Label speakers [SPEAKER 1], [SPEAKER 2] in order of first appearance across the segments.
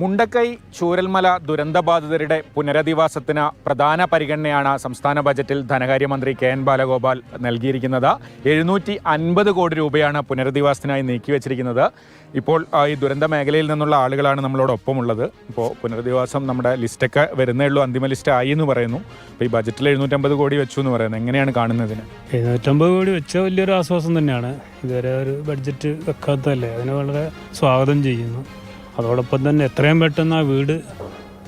[SPEAKER 1] മുണ്ടക്കൈ ചൂരൽമല ദുരന്തബാധിതരുടെ പുനരധിവാസത്തിന് പ്രധാന പരിഗണനയാണ് സംസ്ഥാന ബജറ്റിൽ ധനകാര്യമന്ത്രി കെ.എൻ. ബാലഗോപാൽ നൽകിയിരിക്കുന്നത്. 750 കോടി രൂപയാണ് പുനരധിവാസത്തിനായി നീക്കിവെച്ചിരിക്കുന്നത്. ഇപ്പോൾ ഈ ദുരന്ത മേഖലയിൽ നിന്നുള്ള ആളുകളാണ് നമ്മളോടൊപ്പമുള്ളത്. ഇപ്പോൾ പുനരധിവാസം നമ്മുടെ ലിസ്റ്റൊക്കെ വരുന്നേ ഉള്ളൂ, അന്തിമ ലിസ്റ്റ് ആയി എന്ന് പറയുന്നു. ഇപ്പോൾ ഈ ബജറ്റിൽ 750 കോടി വെച്ചു എന്ന് പറയുന്നത് എങ്ങനെയാണ് കാണുന്നതിന്?
[SPEAKER 2] 750 കോടി വെച്ച വലിയൊരു ആശ്വാസം തന്നെയാണ്. ഇതുവരെ ഒരു ബഡ്ജറ്റ് വെക്കാത്തതല്ലേ, അതിനെ വളരെ സ്വാഗതം ചെയ്യുന്നു. അതോടൊപ്പം തന്നെ എത്രയും പെട്ടെന്ന് ആ വീട്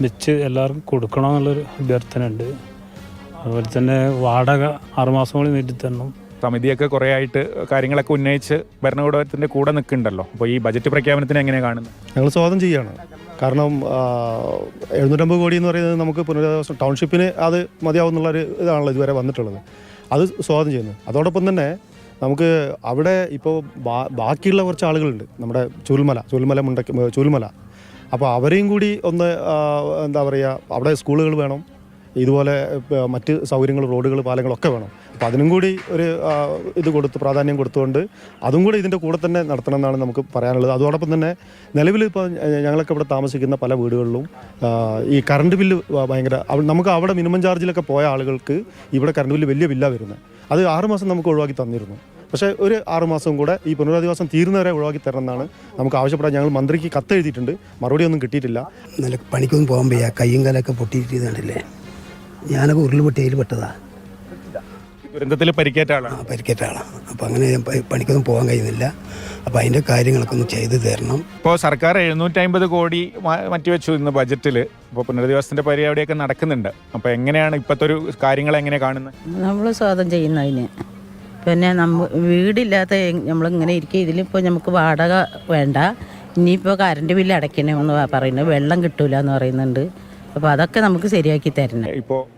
[SPEAKER 2] വെച്ച് എല്ലാവർക്കും കൊടുക്കണമെന്നുള്ളൊരു അഭ്യർത്ഥന ഉണ്ട്. അതുപോലെ തന്നെ വാടക 6 മാസം കൂടി നീട്ടി തരണം.
[SPEAKER 1] സമിതിയൊക്കെ കുറേ ആയിട്ട് കാര്യങ്ങളൊക്കെ ഉന്നയിച്ച് ഭരണകൂടത്തിൻ്റെ കൂടെ നിൽക്കുന്നുണ്ടല്ലോ. അപ്പോൾ ഈ ബജറ്റ് പ്രഖ്യാപനത്തിന് എങ്ങനെയാണ് കാണുന്നത്?
[SPEAKER 3] ഞങ്ങൾ സ്വാഗതം ചെയ്യുകയാണ്. കാരണം 750 കോടി എന്ന് പറയുന്നത് നമുക്ക് പുനരധിവാസം ടൗൺഷിപ്പിന് അത് മതിയാവുന്നുള്ളൊരു ഇതാണല്ലോ ഇതുവരെ വന്നിട്ടുള്ളത്. അത് സ്വാഗതം ചെയ്യുന്നു. അതോടൊപ്പം തന്നെ നമുക്ക് അവിടെ ഇപ്പോൾ ബാക്കിയുള്ള കുറച്ച് ആളുകളുണ്ട്, നമ്മുടെ ചൂരൽമല. അപ്പോൾ അവരെയും കൂടി ഒന്ന് എന്താ പറയുക, അവിടെ സ്കൂളുകൾ വേണം, ഇതുപോലെ മറ്റ് സൗകര്യങ്ങൾ, റോഡുകൾ, പാലങ്ങളൊക്കെ വേണം. അപ്പോൾ അതിനും കൂടി ഒരു പ്രാധാന്യം കൊടുത്തുകൊണ്ട് അതും കൂടി ഇതിൻ്റെ കൂടെ തന്നെ നടത്തണം എന്നാണ് നമുക്ക് പറയാനുള്ളത്. അതോടൊപ്പം തന്നെ നിലവിൽ ഇപ്പോൾ ഞങ്ങളൊക്കെ ഇവിടെ താമസിക്കുന്ന പല വീടുകളിലും ഈ കറണ്ട് ബില്ല് ഭയങ്കര, നമുക്ക് അവിടെ മിനിമം ചാർജിലൊക്കെ പോയ ആളുകൾക്ക് ഇവിടെ കറണ്ട് ബില്ല് വലിയ ബില്ലാണ് വരുന്നത്. അത് 6 മാസം നമുക്ക് ഒഴിവാക്കി തന്നിരുന്നു. പക്ഷേ ഒരു 6 മാസം കൂടെ ഈ പുനരധിവാസം തീരുന്നവരെ ഒഴിവാക്കി തരണം എന്നാണ് നമുക്ക് ആവശ്യപ്പെടാൻ ഞങ്ങൾ മന്ത്രിക്ക് കത്ത് എഴുതിയിട്ടുണ്ട്. മറുപടി ഒന്നും കിട്ടിയിട്ടില്ല.
[SPEAKER 4] നല്ല പണിക്കൊന്നും പോകാൻ വയ്യ, കയ്യും കാലൊക്കെ പൊട്ടിയിട്ടില്ലേ. ഞാനൊക്കെ ഉരുൾപൊട്ടിയിൽ പെട്ടതാ.
[SPEAKER 1] ദുരന്തത്തിൽ പരിക്കേറ്റ ആളാണ്.
[SPEAKER 4] അപ്പോൾ അങ്ങനെ പണിക്കൊന്നും പോകാൻ കഴിയുന്നില്ല. അപ്പോൾ അതിൻ്റെ കാര്യങ്ങളൊക്കെ ഒന്ന് ചെയ്തു തരണം.
[SPEAKER 1] ഇപ്പോൾ സർക്കാർ 750 കോടി മാറ്റിവെച്ചു ഇന്ന് ബജറ്റിൽ. ഇപ്പോൾ പുനരധിവാസത്തിൻ്റെ പരിപാടിയൊക്കെ നടക്കുന്നുണ്ട്. അപ്പോൾ എങ്ങനെയാണ് ഇപ്പോഴത്തെ ഒരു കാര്യങ്ങൾ എങ്ങനെ കാണുന്നത്?
[SPEAKER 5] നമ്മൾ സ്വാഗതം ചെയ്യുന്നതിന് പിന്നെ വീടില്ലാത്ത നമ്മളിങ്ങനെ ഇരിക്കുക. ഇതിലിപ്പോൾ നമുക്ക് വാടക വേണ്ട, ഇനിയിപ്പോൾ കറണ്ട് ബില്ല് അടയ്ക്കണമെന്ന് പറയുന്നത്, വെള്ളം കിട്ടൂല എന്ന് പറയുന്നുണ്ട്. അപ്പോൾ അതൊക്കെ നമുക്ക് ശരിയാക്കി തരണം.
[SPEAKER 1] ഇപ്പോൾ